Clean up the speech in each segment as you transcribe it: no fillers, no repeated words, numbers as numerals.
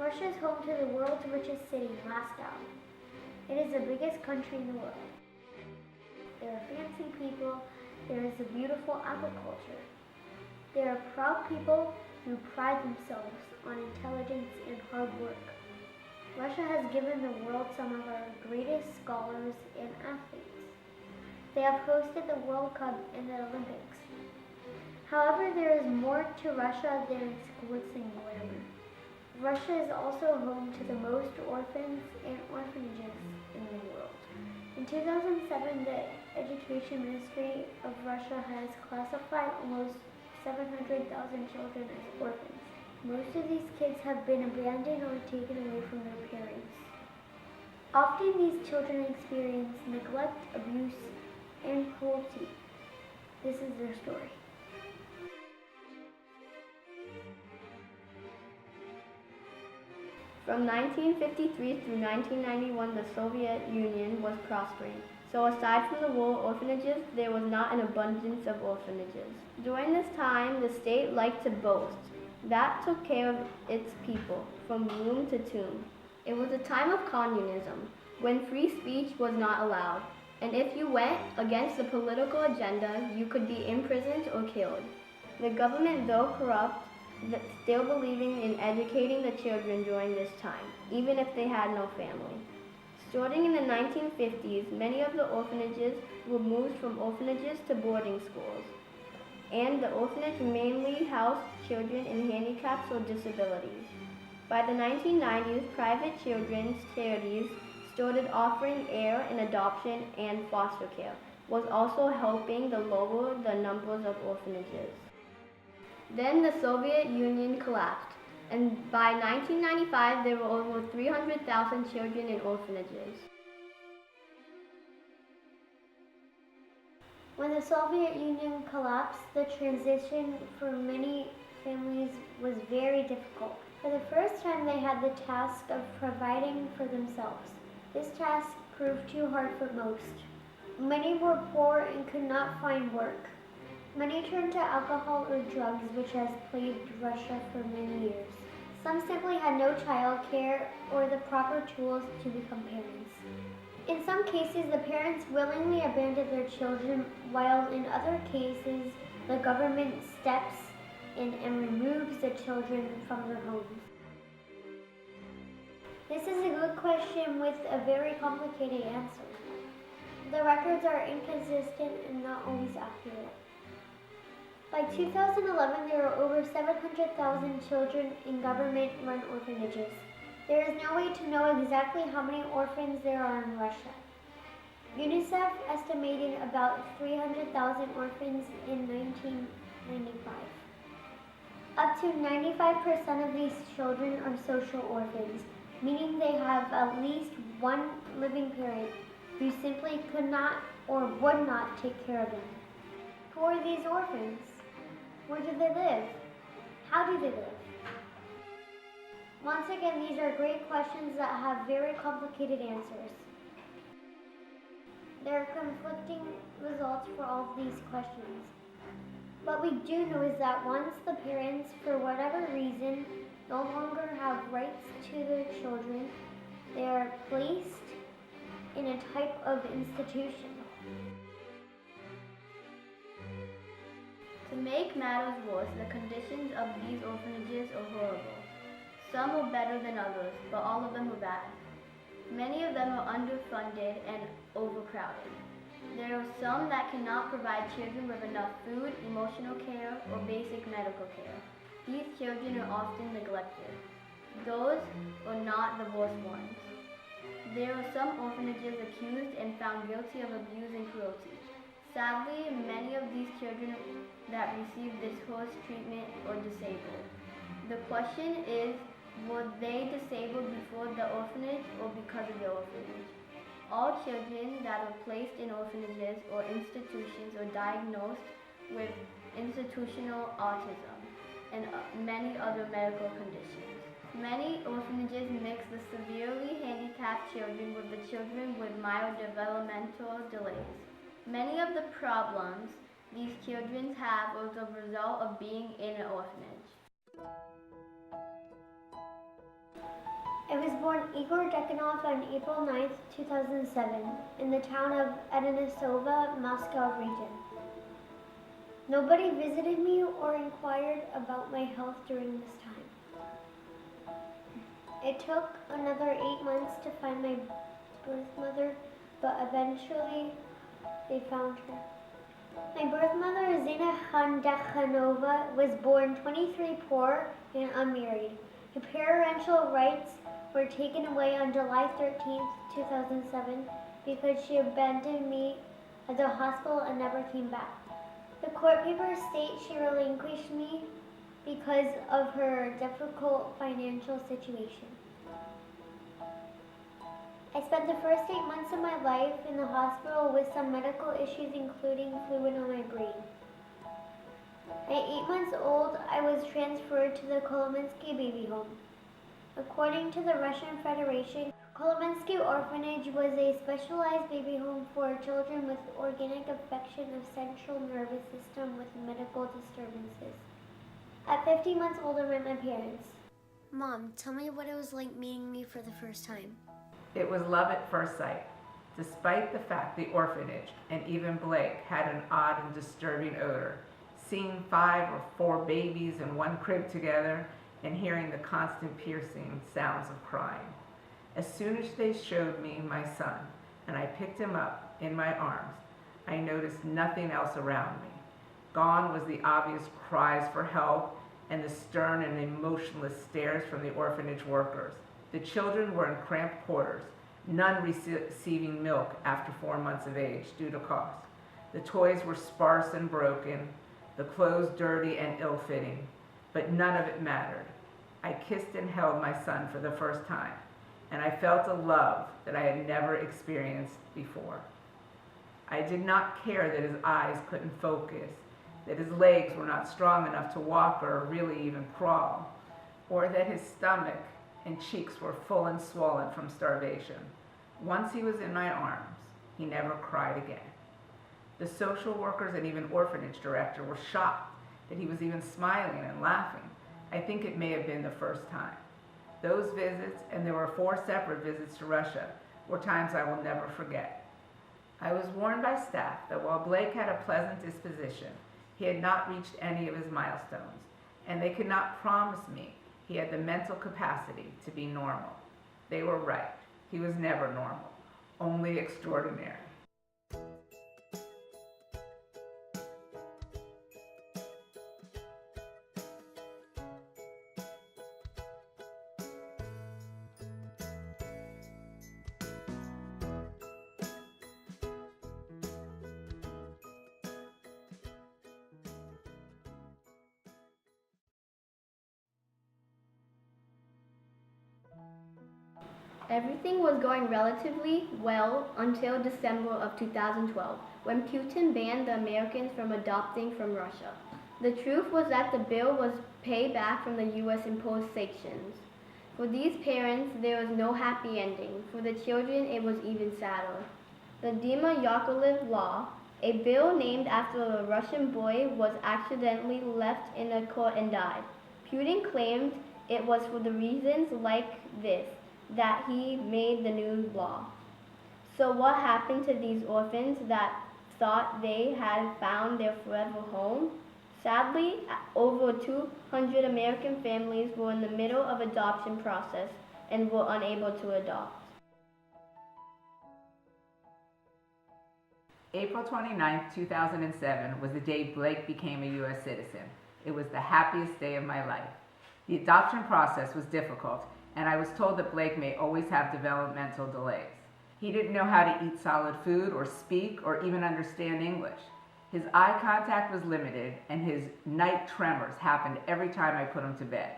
Russia is home to the world's richest city, Moscow. It is the biggest country in the world. There are fancy people. There is a beautiful agriculture. There are proud people who pride themselves on intelligence and hard work. Russia has given the world some of our greatest scholars and athletes. They have hosted the World Cup and the Olympics. However, there is more to Russia than sports and glamour. Russia is also home to the most orphans and orphanages in the world. In 2007, the Education Ministry of Russia has classified almost 700,000 children as orphans. Most of these kids have been abandoned or taken away from their parents. Often these children experience neglect, abuse, and cruelty. This is their story. From 1953 through 1991, the Soviet Union was prospering. So aside from the war orphanages, there was not an abundance of orphanages. During this time, the state liked to boast. That took care of its people, from room to tomb. It was a time of communism, when free speech was not allowed. And if you went against the political agenda, you could be imprisoned or killed. The government, though corrupt, still believing in educating the children during this time, even if they had no family. Starting in the 1950s, many of the orphanages were moved from orphanages to boarding schools, and the orphanage mainly housed children in handicaps or disabilities. By the 1990s, private children's charities started offering heir and adoption, and foster care was also helping to lower the numbers of orphanages. Then the Soviet Union collapsed, and by 1995 there were over 300,000 children in orphanages. When the Soviet Union collapsed, the transition for many families was very difficult. For the first time, they had the task of providing for themselves. This task proved too hard for most. Many were poor and could not find work. Many turned to alcohol or drugs, which has plagued Russia for many years. Some simply had no child care or the proper tools to become parents. In some cases, the parents willingly abandoned their children, while in other cases, the government steps in and removes the children from their homes. This is a good question with a very complicated answer. The records are inconsistent and not always accurate. By 2011, there were over 700,000 children in government-run orphanages. There is no way to know exactly how many orphans there are in Russia. UNICEF estimated about 300,000 orphans in 1995. Up to 95% of these children are social orphans, meaning they have at least one living parent who simply could not or would not take care of them. Who are these orphans? Where do they live? How do they live? Once again, these are great questions that have very complicated answers. There are conflicting results for all of these questions. What we do know is that once the parents, for whatever reason, no longer have rights to their children, they are placed in a type of institution. To make matters worse, the conditions of these orphanages are horrible. Some were better than others, but all of them were bad. Many of them are underfunded and overcrowded. There are some that cannot provide children with enough food, emotional care, or basic medical care. These children are often neglected. Those are not the worst ones. There are some orphanages accused and found guilty of abuse and cruelty. Sadly, many of these children that receive this harsh treatment are disabled. The question is, were they disabled before the orphanage or because of the orphanage? All children that are placed in orphanages or institutions are diagnosed with institutional autism and many other medical conditions. Many orphanages mix the severely handicapped children with the children with mild developmental delays. Many of the problems these children have are the result of being in an orphanage. I was born Igor Dekhanov on April 9, 2007, in the town of Edinasova, Moscow region. Nobody visited me or inquired about my health during this time. It took another 8 months to find my birth mother, but eventually they found her. My birth mother, Zina Dekhanova, was born 23 poor and unmarried. Her parental rights were taken away on July 13, 2007, because she abandoned me at the hospital and never came back. The court papers state she relinquished me because of her difficult financial situation. I spent the first 8 months of my life in the hospital with some medical issues, including fluid on my brain. At 8 months old, I was transferred to the Kolomensky baby home. According to the Russian Federation, Kolomensky Orphanage was a specialized baby home for children with organic affection of central nervous system with medical disturbances. At 15 months old, I met my parents. Mom, tell me what it was like meeting me for the first time. It was love at first sight. Despite the fact the orphanage and even Blake had an odd and disturbing odor, seeing 5 or 4 babies in one crib together and hearing the constant piercing sounds of crying. As soon as they showed me my son and I picked him up in my arms, I noticed nothing else around me. Gone was the obvious cries for help and the stern and emotionless stares from the orphanage workers. The children were in cramped quarters, none receiving milk after 4 months of age due to cost. The toys were sparse and broken, the clothes dirty and ill-fitting, but none of it mattered. I kissed and held my son for the first time, and I felt a love that I had never experienced before. I did not care that his eyes couldn't focus, that his legs were not strong enough to walk or really even crawl, or that his stomach and cheeks were full and swollen from starvation. Once he was in my arms, he never cried again. The social workers and even orphanage director were shocked that he was even smiling and laughing. I think it may have been the first time. Those visits, and there were 4 separate visits to Russia, were times I will never forget. I was warned by staff that while Blake had a pleasant disposition, he had not reached any of his milestones, and they could not promise me he had the mental capacity to be normal. They were right. He was never normal, only extraordinary. Everything was going relatively well until December of 2012, when Putin banned the Americans from adopting from Russia. The truth was that the bill was payback from the U.S. imposed sanctions. For these parents, there was no happy ending. For the children, it was even sadder. The Dima Yakovlev law, a bill named after a Russian boy, was accidentally left in a court and died. Putin claimed it was for the reasons like this that he made the new law. So what happened to these orphans that thought they had found their forever home? Sadly, over 200 American families were in the middle of adoption process and were unable to adopt. April 29, 2007 was the day Blake became a U.S. citizen. It was the happiest day of my life. The adoption process was difficult, and I was told that Blake may always have developmental delays. He didn't know how to eat solid food or speak or even understand English. His eye contact was limited, and his night tremors happened every time I put him to bed.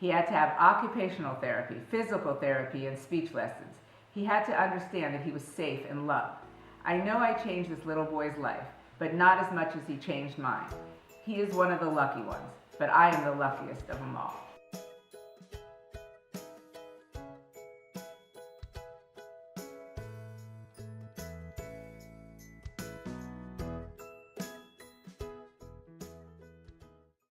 He had to have occupational therapy, physical therapy, and speech lessons. He had to understand that he was safe and loved. I know I changed this little boy's life, but not as much as he changed mine. He is one of the lucky ones, but I am the luckiest of them all.